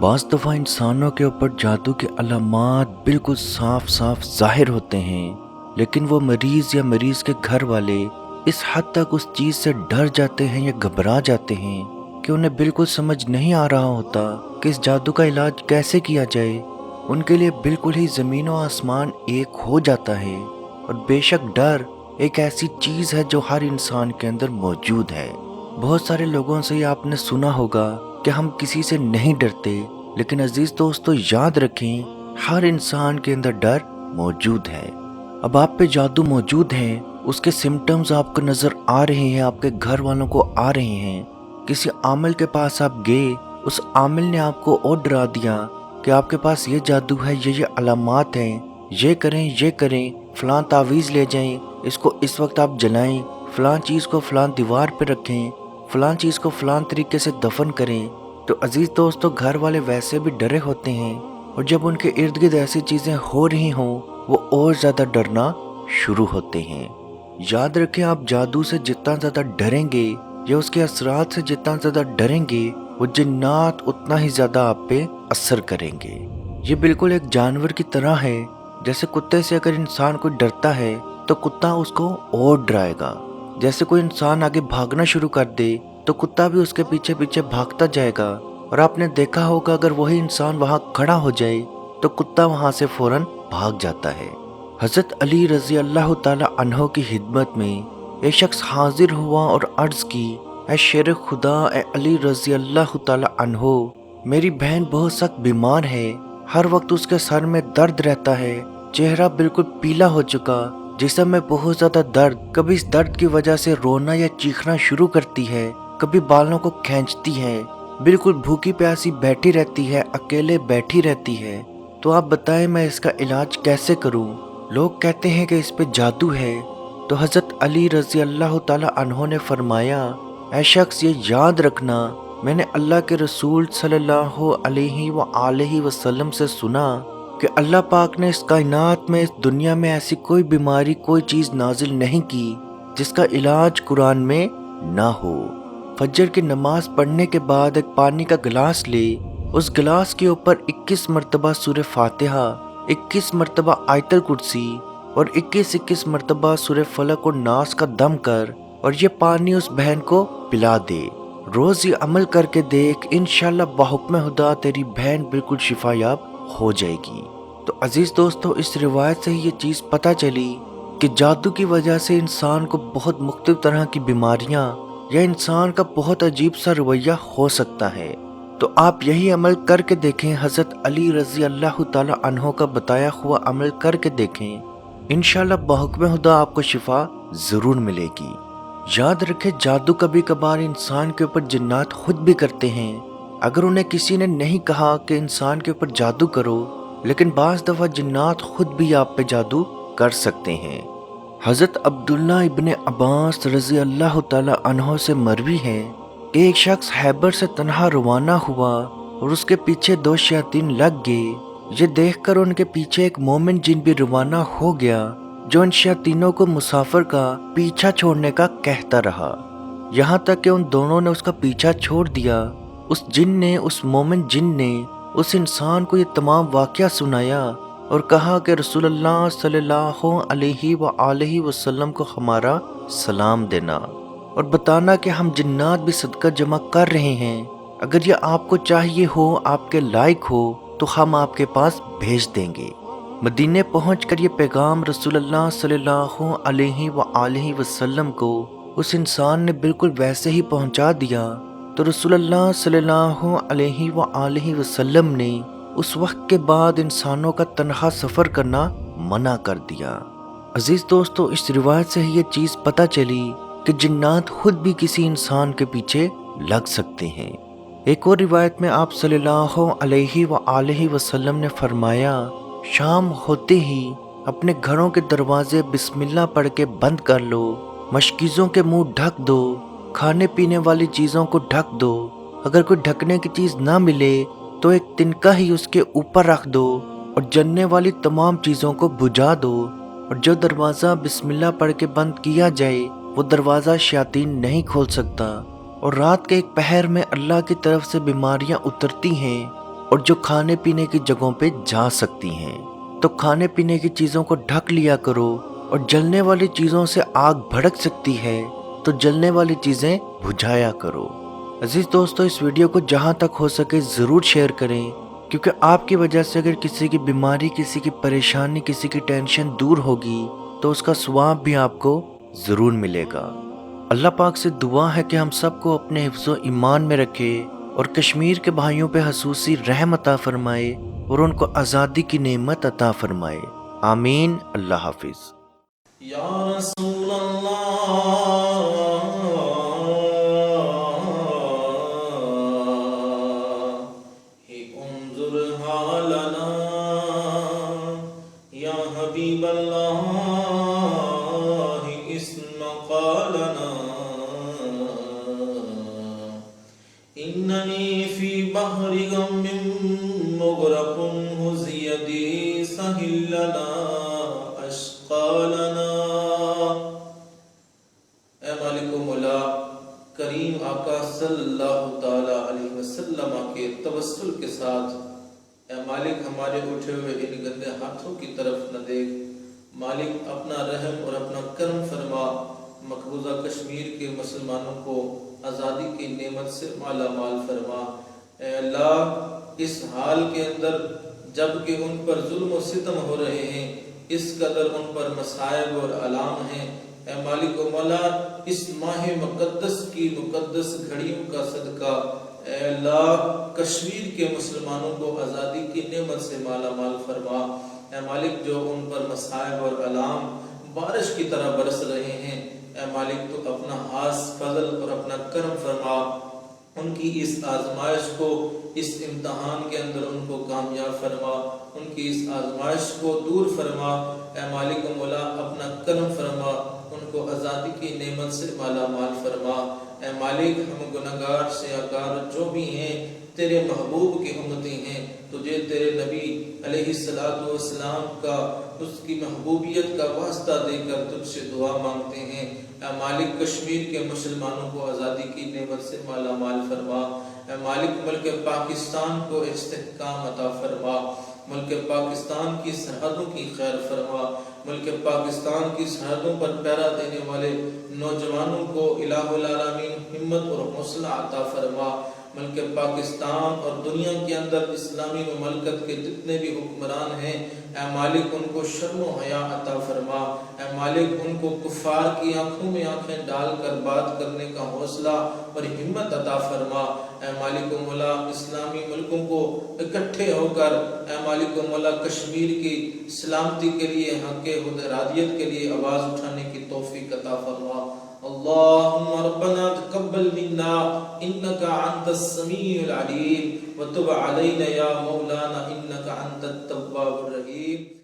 بعض दफ़ा इंसानों के ऊपर जादू के अलामात बिल्कुल साफ साफ ज़ाहिर होते हैं, लेकिन वो मरीज़ या मरीज़ के घर वाले इस हद तक उस चीज़ से डर जाते हैं या घबरा जाते हैं कि उन्हें बिल्कुल समझ नहीं आ रहा होता कि इस जादू का इलाज कैसे किया जाए। उनके लिए बिल्कुल ही ज़मीन और आसमान एक हो जाता है। और बेशक डर एक ऐसी चीज़ है जो हर इंसान के अंदर मौजूद है। बहुत सारे लोगों से आपने सुना होगा कि हम किसी से नहीं डरते, लेकिन अजीज दोस्तों याद रखें, हर इंसान के अंदर डर मौजूद है। अब आप पे जादू मौजूद है, उसके सिम्टम्स आपको नजर आ रहे हैं, आपके घर वालों को आ रहे हैं। किसी आमिल के पास आप गए, उस आमिल ने आपको और डरा दिया कि आपके पास ये जादू है, ये अलामात हैं, ये करें, फलां तावीज़ ले जाएं, इसको इस वक्त आप जलाएं, फलां चीज़ को फलां दीवार पे रखें, फलां चीज़ को फलां तरीके से दफन करें। तो अजीज़ दोस्तों, घर वाले वैसे भी डरे होते हैं, और जब उनके इर्द गिर्द ऐसी चीज़ें हो रही हों, वो और ज़्यादा डरना शुरू होते हैं। याद रखें, आप जादू से जितना ज़्यादा डरेंगे या उसके असरात से जितना ज़्यादा डरेंगे, वो जिन्नात उतना ही ज़्यादा आप पे असर करेंगे। ये बिल्कुल एक जानवर की तरह है। जैसे कुत्ते से अगर इंसान कोई डरता है तो कुत्ता उसको और डराएगा। जैसे कोई इंसान आगे भागना शुरू कर दे तो कुत्ता भी उसके पीछे पीछे भागता जाएगा। और आपने देखा होगा, अगर वही इंसान वहां खड़ा हो जाए तो कुत्ता वहां से फौरन भाग जाता है। हजरत अली रजी अल्लाह ताला अन्हो की खिदमत में एक शख्स हाजिर हुआ और अर्ज की, ऐ शेर खुदा, ऐ अली रजी अल्लाह ताला अन्हो, मेरी बहन बहुत सख्त बीमार है, हर वक्त उसके सर में दर्द रहता है, चेहरा बिल्कुल पीला हो चुका, जिस्म में बहुत ज्यादा दर्द, कभी इस दर्द की वजह से रोना या चीखना शुरू करती है, कभी बालों को खींचती है, बिल्कुल भूखी प्यासी बैठी रहती है, अकेले बैठी रहती है। तो आप बताएं मैं इसका इलाज कैसे करूं? लोग कहते हैं कि इस पे जादू है। तो हजरत अली रजी अल्लाह ताला अन्हो ने फरमाया, ऐ शख्स, ये याद रखना, मैंने अल्लाह के रसूल सल्लल्लाहु अलैहि वसल्लम से सुना कि अल्लाह पाक ने इस कायनात में, इस दुनिया में ऐसी कोई बीमारी, कोई चीज़ नाजिल नहीं की जिसका इलाज कुरान में ना हो। फजर की नमाज पढ़ने के बाद एक पानी का गिलास ले, उस गिलास के ऊपर 21 मरतबा सूरह फातिहा, 21 मरतबा आयतल कुर्सी और 21 मरतबा सूरह फलक और नास का दम कर, और ये पानी उस बहन को पिला दे। रोज ये अमल करके देख, इंशाल्लाह बाहुक्म खुदा तेरी बहन बिल्कुल शिफायाब हो जाएगी। तो अजीज दोस्तों, इस रिवायत से ही ये चीज़ पता चली कि जादू की वजह से इंसान को बहुत मुख्तलिफ तरह की बीमारियां या इंसान का बहुत अजीब सा रवैया हो सकता है। तो आप यही अमल करके देखें, हजरत अली रजी अल्लाह ताला अन्हो का बताया हुआ अमल करके देखें, इंशाल्लाह बाहुक्म खुदा आपको शिफा जरूर मिलेगी। याद रखें, जादू कभी कभार इंसान के ऊपर जिन्नात खुद भी करते हैं। अगर उन्हें किसी ने नहीं कहा कि इंसान के ऊपर जादू करो, लेकिन बाज़ दफ़ा जिन्नात खुद भी आप पे जादू कर सकते हैं। हज़रत अब्दुल्ला इब्ने अब्बास रज़ी अल्लाह ताला अन्हो से मरवी है कि एक शख्स हैबर से तन्हा रवाना हुआ और उसके पीछे 2 शयातीन लग गए। ये देखकर उनके पीछे एक मोमिन जिन भी रवाना हो गया, जो इन शयातीनों को मुसाफिर का पीछा छोड़ने का कहता रहा, यहाँ तक कि उन दोनों ने उसका पीछा छोड़ दिया। उस जिन ने, उस मोमिन जिन ने उस इंसान को ये तमाम वाक़या सुनाया और कहा कि रसूलुल्लाह सल्लल्लाहु अलैहि वसल्लम को हमारा सलाम देना और बताना कि हम जिन्नात भी सदका जमा कर रहे हैं। अगर ये आपको चाहिए हो, आपके लायक हो, तो हम आपके पास भेज देंगे। मदीने पहुंचकर ये पैगाम रसूलुल्लाह सल्लल्लाहु अलैहि वसल्लम को उस इंसान ने बिल्कुल वैसे ही पहुंचा दिया। तो रसूलुल्लाह सल्लल्लाहु अलैहि वसल्लम ने उस वक्त के बाद इंसानों का तन्हा सफ़र करना मना कर दिया। अजीज दोस्तों, इस रिवायत से ये चीज़ पता चली कि जिन्नात खुद भी किसी इंसान के पीछे लग सकते हैं। एक और रिवायत में आप सल्लल्लाहु अलैहि वसल्लम ने फरमाया, शाम होते ही अपने घरों के दरवाजे बिस्मिल्लाह पढ़ के बंद कर लो, मशकीज़ों के मुंह ढक दो, खाने पीने वाली चीज़ों को ढक दो, अगर कोई ढकने की चीज़ ना मिले तो एक तिनका ही उसके ऊपर रख दो और जलने वाली तमाम चीज़ों को बुझा दो। और जो दरवाज़ा बिस्मिल्लाह पढ़ के बंद किया जाए वो दरवाज़ा शयातीन नहीं खोल सकता। और रात के एक पहर में अल्लाह की तरफ से बीमारियां उतरती हैं اور جو کھانے پینے کی جگہوں پہ جا سکتی ہیں۔ تو کھانے پینے کی چیزوں کو ڈھک لیا کرو، اور جلنے والی چیزوں سے آگ بھڑک سکتی ہے تو جلنے والی چیزیں بجھایا کرو۔ عزیز دوستو، اس ویڈیو کو جہاں تک ہو سکے ضرور شیئر کریں، کیونکہ آپ کی وجہ سے اگر کسی کی بیماری، کسی کی پریشانی، کسی کی ٹینشن دور ہوگی تو اس کا ثواب بھی آپ کو ضرور ملے گا۔ اللہ پاک سے دعا ہے کہ ہم سب کو اپنے حفظ و ایمان میں رکھے، اور کشمیر کے بھائیوں پہ خصوصی رحم عطا فرمائے، اور ان کو آزادی کی نعمت عطا فرمائے۔ آمین۔ اللہ حافظ۔ یا رسول اللہ انظر حالنا، یا حبیب اللہ اسمع قالنا، اننی فی بحر غم مغرق ہز یدی سہل لنا اشقالنا۔ اے مالک و مولا کریم آقا صلی اللہ تعالی علیہ وسلم کے توسل کے ساتھ، اے مالک ہمارے اٹھے ہوئے ان گندے ہاتھوں کی طرف نہ دیکھ، مالک اپنا رحم اور اپنا کرم فرما، مقبوضہ کشمیر کے مسلمانوں کو آزادی کی نعمت سے مالا مال فرما۔ اے اللہ، اس حال کے اندر جب کہ ان پر ظلم و ستم ہو رہے ہیں، اس قدر ان پر مصائب اور آلام ہیں، اے مالک و مولا اس ماہ مقدس کی مقدس گھڑیوں کا صدقہ، اے اللہ کشمیر کے مسلمانوں کو آزادی کی نعمت سے مالا مال فرما۔ اے مالک جو ان پر مصائب اور آلام بارش کی طرح برس رہے ہیں، اے مالک تو اپنا خاص فضل اور اپنا کرم فرما، ان کی اس آزمائش کو، اس امتحان کے اندر ان کو کامیاب فرما، ان کی اس آزمائش کو دور فرما۔ اے مالک و مولا اپنا کرم فرما، ان کو آزادی کی نعمت سے مالا مال فرما۔ اے مالک ہم گناہگار سیاہکار جو بھی ہیں تیرے محبوب کی امتی ہیں، تجھے تیرے نبی علیہ السلام کا، اس کی محبوبیت کا واسطہ دے کر تجھ سے دعا مانگتے ہیں۔ اے مالک کشمیر کے مسلمانوں کو آزادی کی نعمت سے مالا مال فرما۔ اے مالک ملک پاکستان کو استحکام عطا فرما، ملک پاکستان کی سرحدوں کی خیر فرما، ملک پاکستان کی سرحدوں پر پہرا دینے والے نوجوانوں کو الہ العالمین ہمت اور حوصلہ عطا فرما۔ ملک پاکستان اور دنیا کے اندر اسلامی مملکت کے جتنے بھی حکمران ہیں، اے مالک ان کو شرم و حیا عطا فرما۔ اے مالک ان کو کفار کی آنکھوں میں آنکھیں ڈال کر بات کرنے کا حوصلہ اور ہمت عطا فرما۔ اے مالک و مولا اسلامی ملکوں کو اکٹھے ہو کر، اے مالک و مولا کشمیر کی سلامتی کے لیے، حق حدرادیت کے لیے آواز اٹھانے کی توفیق عطا فرما۔ اللہم ربنا تقبل منا انکا انت السمیع العلیم وتب علینا یا مولانا انکا انت التواب الرحیم۔